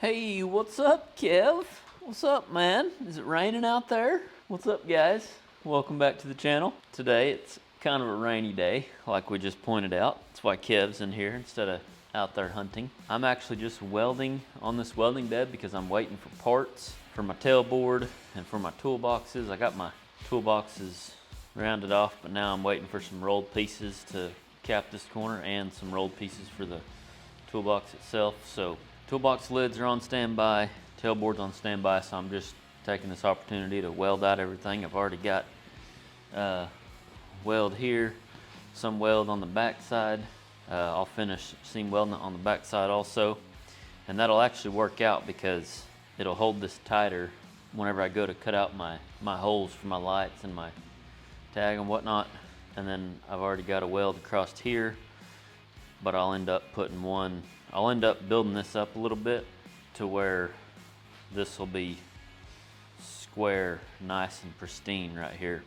Hey, what's up, Kev? What's up, man? Is it raining out there? What's up, guys? Welcome back to the channel. Today, it's kind of a rainy day, like we just pointed out. That's why Kev's in here instead of out there hunting. I'm actually just welding on this welding bed because I'm waiting for parts for my tailboard and for my toolboxes. I got my toolboxes rounded off, but now I'm waiting for some rolled pieces to cap this corner and some rolled pieces for the toolbox itself. So toolbox lids are on standby, tailboard's on standby, so I'm just taking this opportunity to weld out everything. I've already got weld here, some weld on the back side. I'll finish seam welding on the back side also, and that'll actually work out because it'll hold this tighter whenever I go to cut out my holes for my lights and my tag and whatnot. And then I've already got a weld across here, but I'll end up building this up a little bit to where this will be square, nice and pristine right here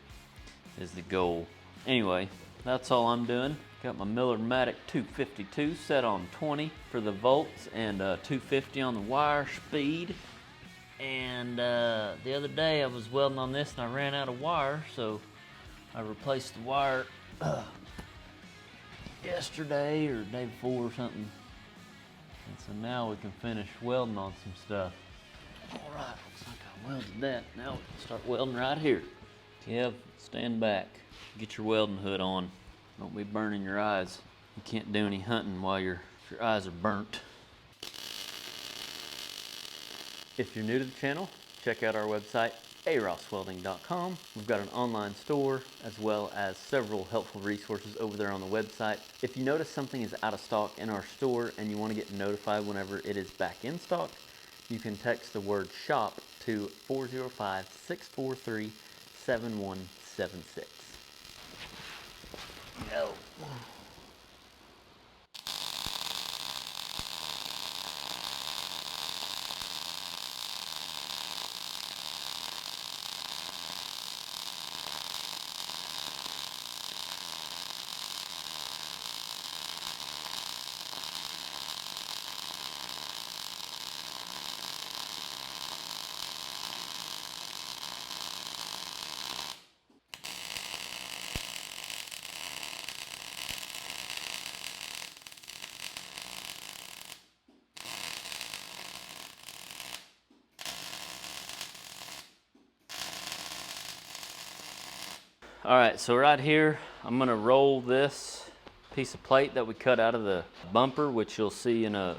is the goal. Anyway, that's all I'm doing. Got my Miller-Matic 252 set on 20 for the volts and 250 on the wire speed. And the other day I was welding on this and I ran out of wire, so I replaced the wire yesterday or day before or something. And so now we can finish welding on some stuff. All right, looks like I welded that. Now we can start welding right here. Kev, stand back. Get your welding hood on. Don't be burning your eyes. You can't do any hunting while your eyes are burnt. If you're new to the channel, check out our website, AROSSWELDING.com. We've got an online store as well as several helpful resources over there on the website. If you notice something is out of stock in our store and you want to get notified whenever it is back in stock, you can text the word SHOP to 405-643-7176. Go. All right, so right here, I'm gonna roll this piece of plate that we cut out of the bumper, which you'll see in a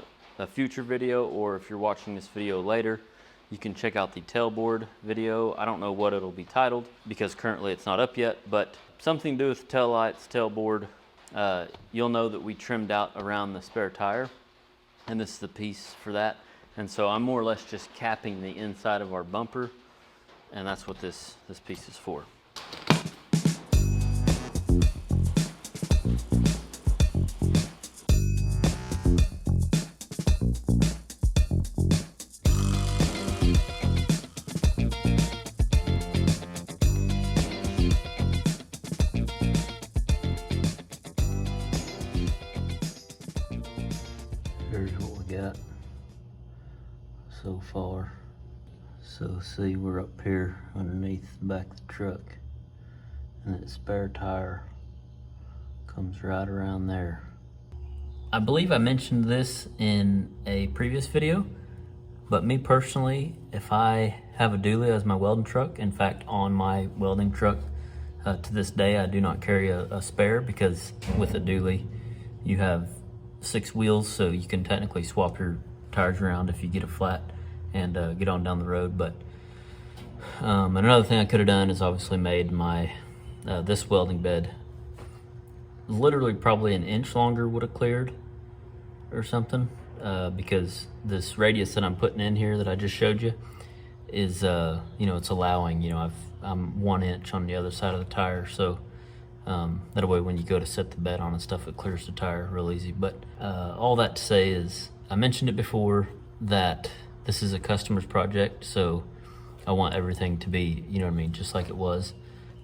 future video, or if you're watching this video later, you can check out the tailboard video. I don't know what it'll be titled because currently it's not up yet, but something to do with the tail lights, tailboard. You'll know that we trimmed out around the spare tire, and this is the piece for that. And so I'm more or less just capping the inside of our bumper, and that's what this piece is for. Here's what we got so far. So see, we're up here underneath the back of the truck, and that spare tire comes right around there. I believe I mentioned this in a previous video, but me personally, if I have a dually as my welding truck, in fact on my welding truck to this day I do not carry a spare, because with a dually you have 6 wheels, so you can technically swap your tires around if you get a flat and get on down the road. But and another thing I could have done is obviously made my this welding bed literally probably an inch longer would have cleared or something, because this radius that I'm putting in here that I just showed you is you know, it's allowing, you know, I'm 1 inch on the other side of the tire, so that way when you go to set the bed on and stuff, it clears the tire real easy. But all that to say is, I mentioned it before that this is a customer's project, so I want everything to be, you know what I mean, just like it was.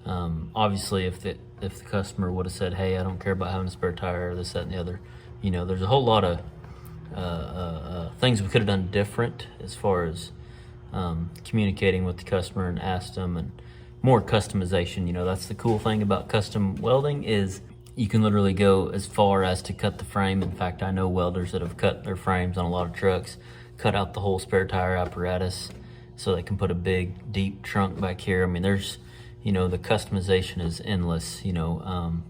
Obviously, if the customer would have said, hey, I don't care about having a spare tire, this, that, and the other, you know, there's a whole lot of things we could have done different as far as communicating with the customer and asked them, and more customization. You know, that's the cool thing about custom welding is you can literally go as far as to cut the frame. In fact, I know welders that have cut their frames on a lot of trucks, cut out the whole spare tire apparatus so they can put a big deep trunk back here. I mean, there's, you know, the customization is endless, you know.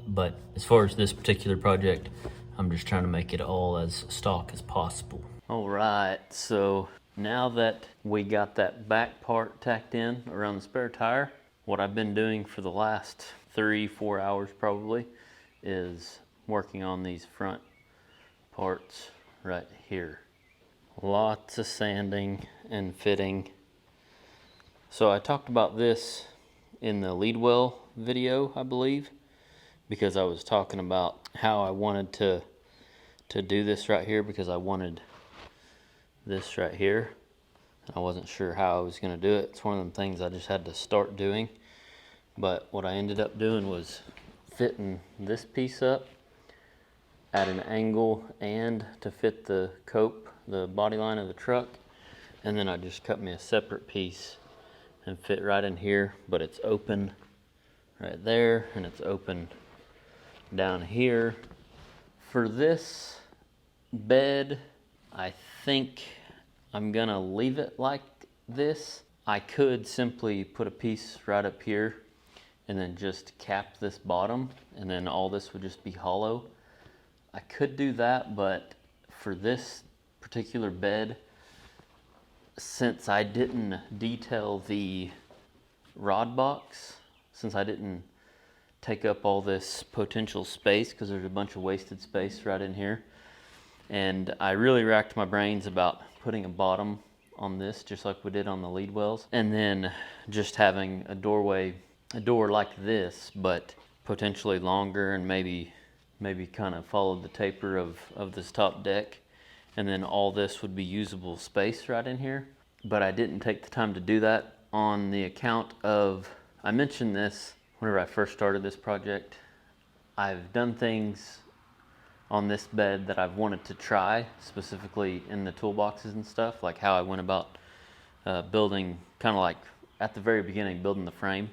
But as far as this particular project, I'm just trying to make it all as stock as possible. All right, so now that we got that back part tacked in around the spare tire, what I've been doing for the last 3-4 hours probably is working on these front parts right here. Lots of sanding and fitting. So I talked about this in the lead well video, I believe, because I was talking about how I wanted to do this right here, because I wanted this right here. I wasn't sure how I was going to do it. It's one of them things I just had to start doing. But what I ended up doing was fitting this piece up at an angle and to fit the cope, the body line of the truck. And then I just cut me a separate piece and fit right in here, but it's open right there and it's open down here. For this bed, I think I'm gonna leave it like this. I could simply put a piece right up here and then just cap this bottom, and then all this would just be hollow. I could do that, but for this particular bed, since I didn't detail the rod box, since I didn't take up all this potential space, because there's a bunch of wasted space right in here, and I really racked my brains about putting a bottom on this, just like we did on the lead wells, and then just having a door like this, but potentially longer, and maybe kind of followed the taper of this top deck, and then all this would be usable space right in here. But I didn't take the time to do that on the account of, I mentioned this whenever I first started this project, I've done things on this bed that I've wanted to try, specifically in the toolboxes and stuff, like how I went about building, kind of like at the very beginning, building the frame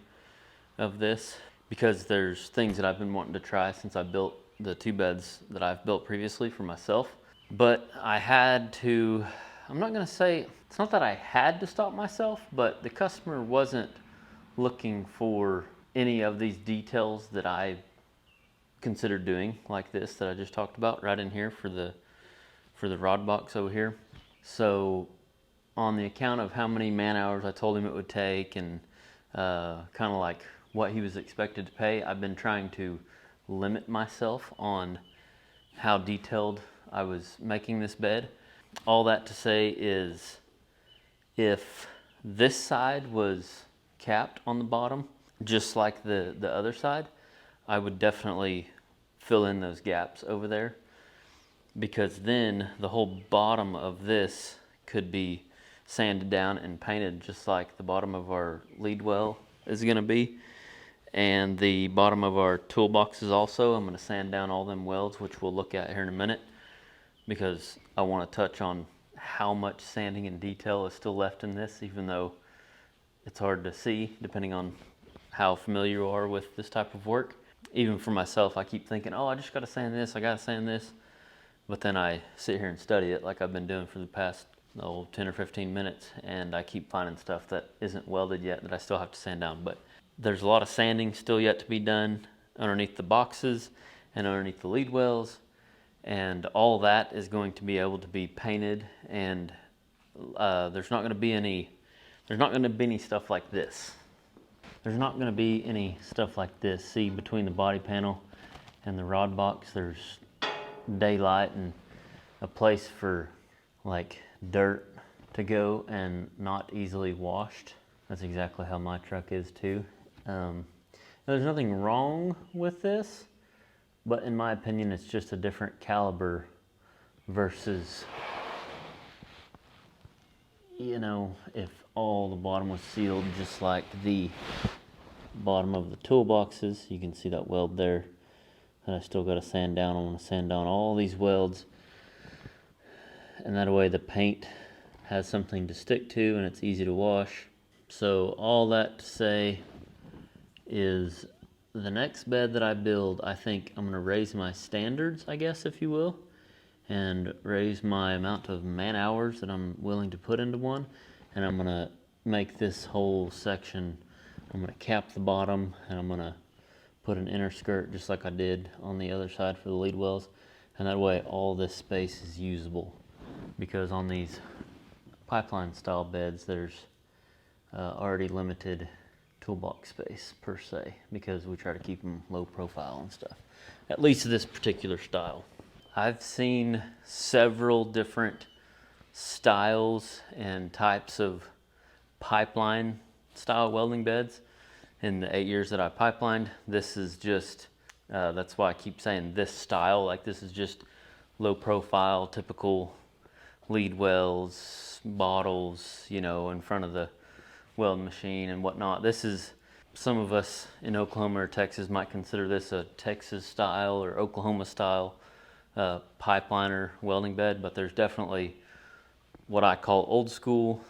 of this, because there's things that I've been wanting to try since I built the two beds that I've built previously for myself. But I had to, I'm not gonna say, it's not that I had to stop myself, but the customer wasn't looking for any of these details that I considered doing, like this that I just talked about right in here for the rod box over here. So on the account of how many man hours I told him it would take, and kind of like what he was expected to pay, I've been trying to limit myself on how detailed I was making this bed. All that to say is, if this side was capped on the bottom, just like the other side, I would definitely fill in those gaps over there, because then the whole bottom of this could be sanded down and painted just like the bottom of our lead well is going to be. And the bottom of our toolboxes also, I'm going to sand down all them welds, which we'll look at here in a minute, because I want to touch on how much sanding and detail is still left in this, even though it's hard to see depending on how familiar you are with this type of work. Even for myself, I keep thinking, oh, I just got to sand this, I got to sand this. But then I sit here and study it like I've been doing for the past 10 or 15 minutes, and I keep finding stuff that isn't welded yet that I still have to sand down. But there's a lot of sanding still yet to be done underneath the boxes and underneath the lead wells, and all that is going to be able to be painted, and there's not going to be any stuff like this. There's not going to be any stuff like this. See, between the body panel and the rod box, there's daylight and a place for like dirt to go and not easily washed. That's exactly how my truck is too. There's nothing wrong with this, but in my opinion, it's just a different caliber versus, you know, if all the bottom was sealed just like the bottom of the toolboxes. You can see that weld there. that I still got to sand down. I want to sand down all these welds, and that way the paint has something to stick to and it's easy to wash. So all that to say is, the next bed that I build, I think I'm going to raise my standards, I guess, if you will, and raise my amount of man hours that I'm willing to put into one. And I'm going to make this whole section, I'm going to cap the bottom, and I'm going to put an inner skirt just like I did on the other side for the lead wells. And that way all this space is usable, because on these pipeline style beds there's already limited toolbox space per se, because we try to keep them low profile and stuff, at least this particular style. I've seen several different styles and types of pipeline style welding beds in the 8 years that I pipelined. This is just, that's why I keep saying this style, like this is just low profile, typical lead wells, bottles, you know, in front of the weld machine and whatnot. This is, some of us in Oklahoma or Texas might consider this a Texas style or Oklahoma style pipeliner welding bed, but there's definitely what I call old school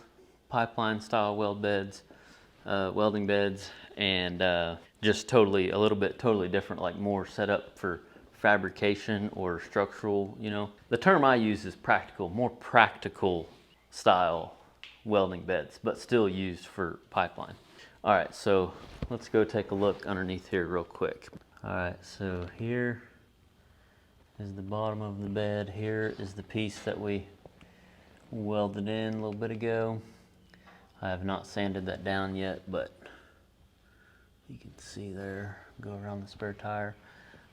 pipeline style welding beds, and just totally, a little bit totally different, like more set up for fabrication or structural, you know. The term I use is practical, more practical style welding beds, but still used for pipeline. All right, so let's go take a look underneath here real quick. All right, so here is the bottom of the bed. Here is the piece that we welded in a little bit ago. I have not sanded that down yet, but you can see there, go around the spare tire.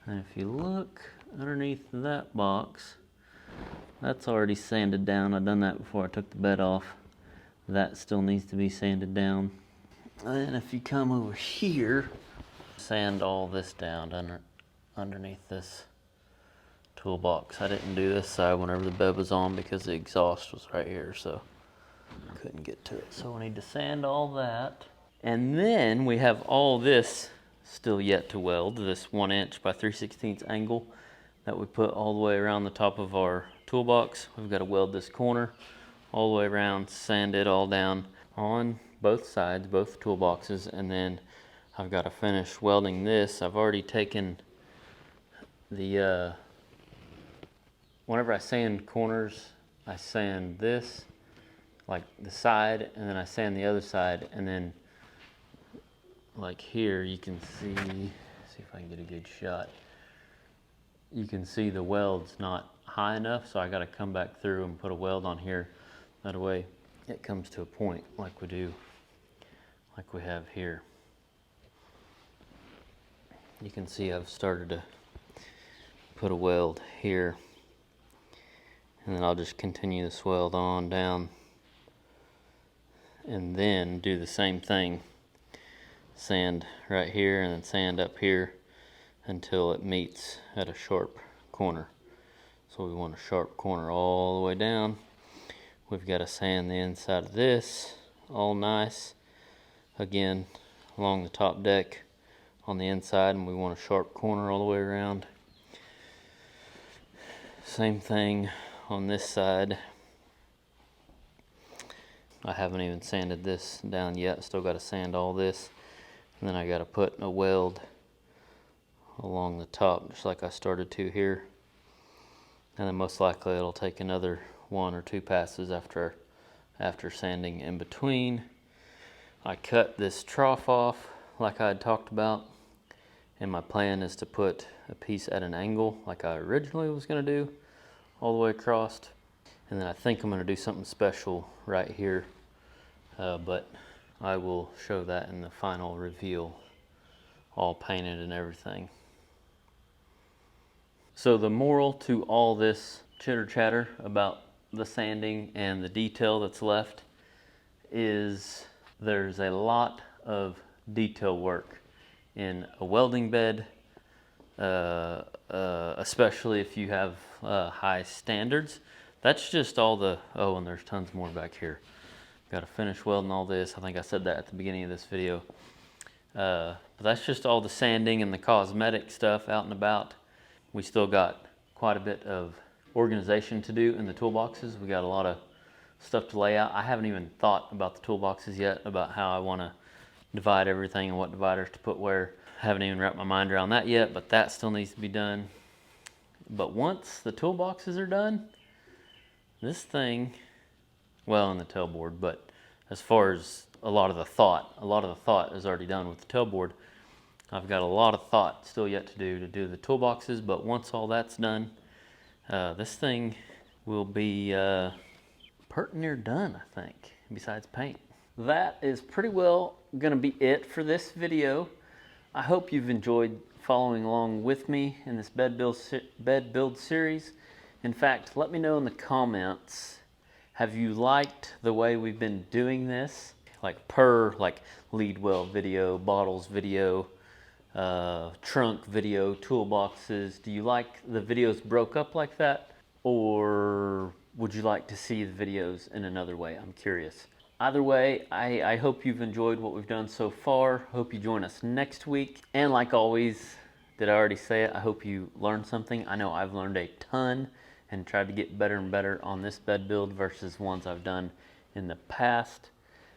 And if you look underneath that box, that's already sanded down. I've done that before I took the bed off. That still needs to be sanded down. And then if you come over here, sand all this down underneath this toolbox. I didn't do this side whenever the bed was on because the exhaust was right here, so I couldn't get to it. So we need to sand all that. And then we have all this still yet to weld, this 1 inch by 3/16 angle that we put all the way around the top of our toolbox. We've got to weld this corner all the way around, sand it all down on both sides, both toolboxes, and then I've got to finish welding this. I've already taken the, whenever I sand corners, I sand this, like the side, and then I sand the other side, and then like here you can see if I can get a good shot. You can see the weld's not high enough, so I got to come back through and put a weld on here. That way it comes to a point like we do, like we have here. You can see I've started to put a weld here, and then I'll just continue this weld on down, and then do the same thing. Sand right here and then sand up here until it meets at a sharp corner. So we want a sharp corner all the way down. We've got to sand the inside of this all nice, again along the top deck on the inside, and we want a sharp corner all the way around. Same thing on this side. I haven't even sanded this down yet. Still got to sand all this, and then I got to put a weld along the top just like I started to here, and then most likely it'll take another 1 or 2 passes after sanding in between. I cut this trough off like I had talked about, and my plan is to put a piece at an angle like I originally was going to do all the way across, and then I think I'm going to do something special right here, but I will show that in the final reveal, all painted and everything. So the moral to all this chitter chatter about the sanding and the detail that's left is there's a lot of detail work in a welding bed, especially if you have high standards. That's just all the, oh, and there's tons more back here. Got to finish welding all this. I think I said that at the beginning of this video. But that's just all the sanding and the cosmetic stuff out and about. we still got quite a bit of organization to do in the toolboxes. We got a lot of stuff to lay out. I haven't even thought about the toolboxes yet, about how I want to divide everything and what dividers to put where. I haven't even wrapped my mind around that yet, but that still needs to be done. But once the toolboxes are done, this thing, well, in the tailboard, but as far as a lot of the thought is already done with the tailboard. I've got a lot of thought still yet to do the toolboxes, but once all that's done, this thing will be pert near done, I think, besides paint. That is pretty well gonna be it for this video. I hope you've enjoyed following along with me in this bed build series. In fact, let me know in the comments, have you liked the way we've been doing this? Like lead well video, bottles video, trunk video, toolboxes. Do you like the videos broke up like that? Or would you like to see the videos in another way? I'm curious. Either way, I hope you've enjoyed what we've done so far. Hope you join us next week. And like always, did I already say it? I hope you learned something. I know I've learned a ton and tried to get better and better on this bed build versus ones I've done in the past.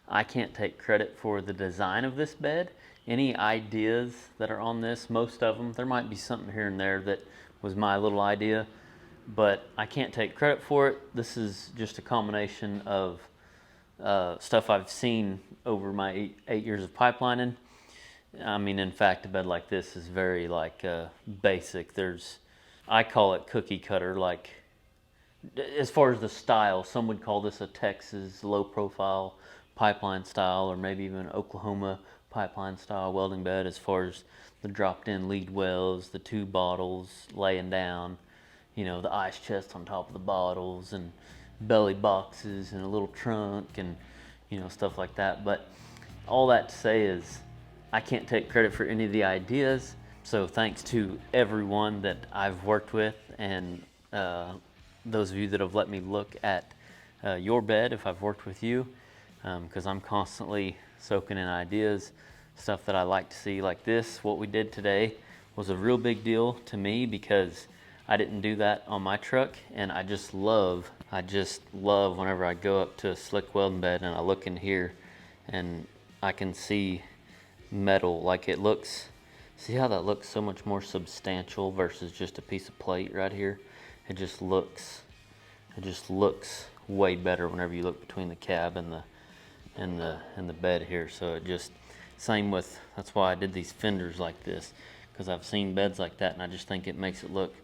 I can't take credit for the design of this bed. Any ideas that are on this, most of them, there might be something here and there that was my little idea, but I can't take credit for it. This is just a combination of stuff I've seen over my eight years of pipelining. I mean, in fact, a bed like this is very basic. I call it cookie cutter, like as far as the style. Some would call this a Texas low profile pipeline style, or maybe even Oklahoma pipeline style welding bed, as far as the dropped in lead wells, the two bottles laying down, you know, the ice chest on top of the bottles, and belly boxes and a little trunk, and you know, stuff like that. But all that to say is I can't take credit for any of the ideas. So thanks to everyone that I've worked with, and those of you that have let me look at your bed if I've worked with you, because I'm constantly soaking in ideas, stuff that I like to see. Like this, what we did today was a real big deal to me because I didn't do that on my truck, and I just love whenever I go up to a slick welding bed and I look in here and I can see metal. Like it looks, see how that looks so much more substantial versus just a piece of plate right here. It just looks way better whenever you look between the cab and the bed here. So it just, same with, that's why I did these fenders like this, because I've seen beds like that and I just think it makes it look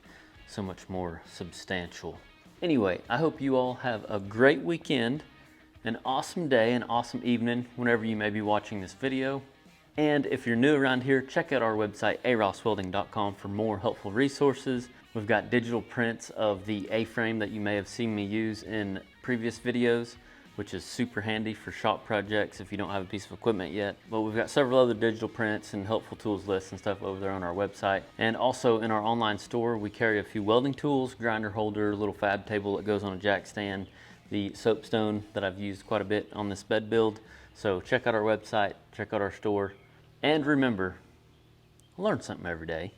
so much more substantial. Anyway, I hope you all have a great weekend, an awesome day, an awesome evening whenever you may be watching this video. And if you're new around here, check out our website, AROSSWELDING.com, for more helpful resources. We've got digital prints of the A-frame that you may have seen me use in previous videos, which is super handy for shop projects if you don't have a piece of equipment yet. But we've got several other digital prints and helpful tools lists and stuff over there on our website. And also in our online store, we carry a few welding tools, grinder holder, little fab table that goes on a jack stand, the soapstone that I've used quite a bit on this bed build. So check out our website, check out our store, and remember, learn something every day.